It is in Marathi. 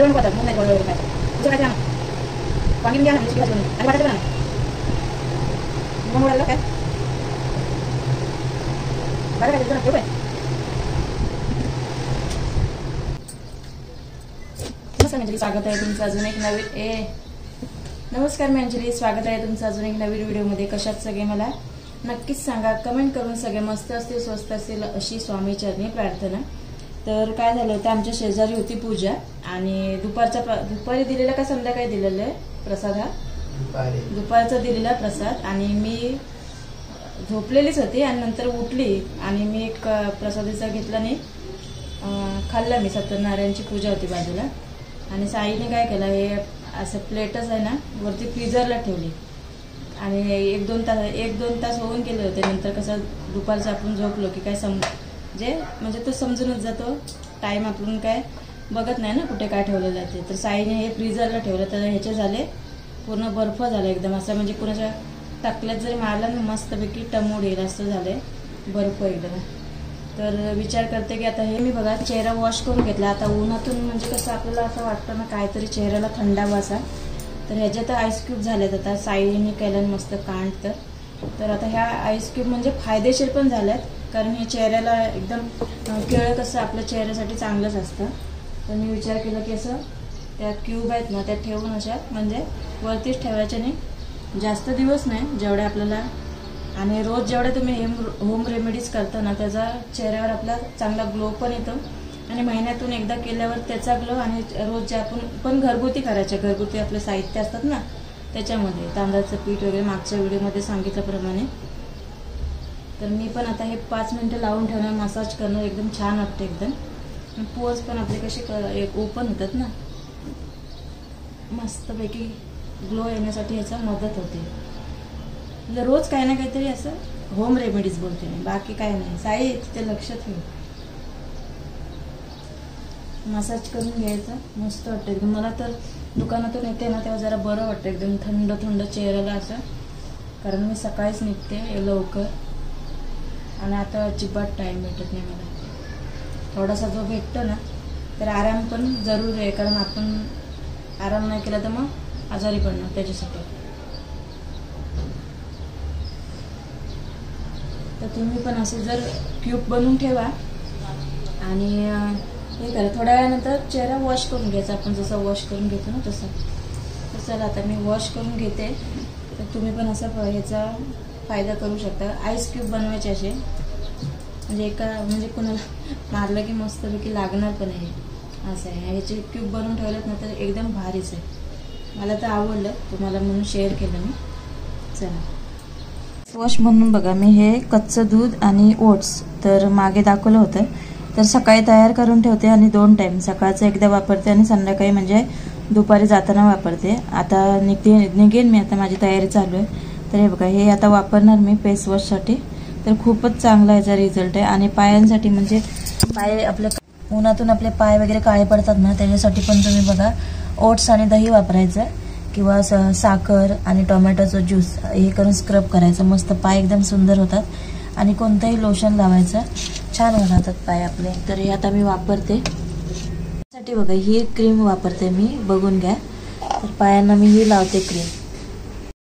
बरोबर नको आता मग नाही बरोबर काय तुझं काय ना वांगी घ्या ना मिरची भाजी आणि बटाटे बना मग उडालं काय बरं काय तुझं ठेव काय नमस्कार मंजरी स्वागत आहे तुमचं अजून एक नवीन नमस्कार मंजरी स्वागत आहे तुमचं अजून एक नवीन व्हिडिओमध्ये. कशात सगळे मला नक्कीच सांगा, कमेंट करून. सगळे मस्त असतील स्वस्त असतील अशी स्वामी चरणी प्रार्थना. तर काय झालं होतं, आमच्या शेजारी होती पूजा आणि दुपारी दिलेला का संध्याकाळी दिलेला आहे प्रसाद, हा दुपारचा दिलेला प्रसाद. आणि मी झोपलेलीच होती आणि नंतर उठली आणि मी एक प्रसादाचा घेतला नाही खाल्ला. मी सत्यनारायणची पूजा होती बाजूला आणि साईने काय केलं, हे असं प्लेटच आहे ना वरती फ्रीजरला ठेवली आणि एक दोन तास होऊन गेले होते. नंतर कसं दुपारचं आपण झोपलो की काय म्हणजे तो समजूनच जातो टाइम, आपण काय बघत नाही ना कुठे काय ठेवलेलं आहे ते. तर साईने हे फ्रीजरला ठेवलं तर ह्याचे झाले पूर्ण बर्फ झाला एकदम असं, म्हणजे कुणाच्या टाकल्यात जरी मारला ना मस्तपैकी टमोड येईल असं झालंय बर्फ एकदम. तर विचार करते की आता हे मी बघा चेहरा वॉश करून घेतला. आता उन्हातून म्हणजे कसं आपल्याला असं वाटतं ना काहीतरी चेहऱ्याला थंडावा असा. तर ह्याच्यात आईस क्यूब झालेत आता साईने केलं मस्त कांड. तर आता ह्या आईस क्यूब म्हणजे फायदेशीर पण झाल्यात, कारण हे चेहऱ्याला एकदम केळं कसं आपल्या चेहऱ्यासाठी चांगलंच असतं. तर मी विचार केला की असं त्या क्यूब आहेत ना त्या ठेवून अशा म्हणजे वरतीच ठेवायच्या नाही, जास्त दिवस नाही जेवढे आपल्याला. आणि रोज जेवढे तुम्ही होम रेमेडीज करता ना त्याचा चेहऱ्यावर आपला चांगला ग्लो पण येतो आणि महिन्यातून एकदा केल्यावर त्याचा ग्लो. आणि रोज जे आपण पण घरगुती करायचे, घरगुती आपले साहित्य असतात ना त्याच्यामध्ये तांदळाचं पीठ वगैरे मागच्या व्हिडिओमध्ये सांगितल्याप्रमाणे. तर मी पण आता हे 5 मिनिटं लावून ठेवणार, मसाज करणार, एकदम छान वाटतं एकदम. पोर्स पण आपले कसे ओपन होतात ना मस्तपैकी, ग्लो येण्यासाठी ह्याचा मदत होते. म्हणजे रोज काही ना काहीतरी असं होम रेमेडीज बोलते मी, बाकी काय नाही. साई तिथे लक्ष ठेव. मसाज करून घ्यायचं मस्त वाटतं एकदम. मला तर दुकानातून येते ना तेव्हा जरा बरं वाटतं एकदम थंड थंड चेहऱ्याला असं, कारण मी सकाळीच निघते लवकर आणि आता अजिबात टाईम भेटत नाही मला. थोडासा जो भेटतो ना तर आराम पण जरूर आहे, कारण आपण आराम नाही केला तर मग आजारी पडणार त्याच्यासाठी. तर तुम्ही पण असे जर क्यूब बनवून ठेवा आणि हे करा. थोड्या वेळानंतर चेहरा वॉश करून घ्यायचा, आपण जसं वॉश करून घेतो ना तसं. तर चला आता मी वॉश करून घेते. तर तुम्ही पण असं ह्याचा फायदा करू शकता. आईस क्यूब बनवायचे असे, म्हणजे म्हणजे कुणाला मारलं की मस्तपैकी लागणार पण आहे असं आहे. ह्याचे क्यूब बनवून ठेवलेत ना तर एकदम भारीच आहे. मला तर आवडलं, तुम्हाला म्हणून शेअर केलं मी. चला वॉश म्हणून बघा, मी हे कच्चं दूध आणि ओट्स तर मागे दाखवलं होतं. तर सकाळी तयार करून ठेवते आणि 2 टाईम, सकाळचं एकदा वापरते आणि संध्याकाळी म्हणजे दुपारी जाताना वापरते. आता निघेन मी, आता माझी तयारी चालू आहे. तर हे बघा हे आता वापरणार मी फेस वॉशसाठी. तर खूपच चांगला याचा रिझल्ट आहे. आणि पायांसाठी म्हणजे पाय आपल्या उन्हातून आपले पाय वगैरे काळे पडतात ना त्याच्यासाठी पण तुम्ही बघा ओट्स आणि दही वापरायचं किंवा साखर आणि टोमॅटोचं ज्यूस हे करून स्क्रब करायचं. मस्त पाय एकदम सुंदर होतात. आणि कोणतंही लोशन लावायचं, छान होतात पाय आपले. तर हे आता मी वापरते साठी बघा ही क्रीम वापरते मी, बघून घ्या. तर पायांना मी ही लावते क्रीम.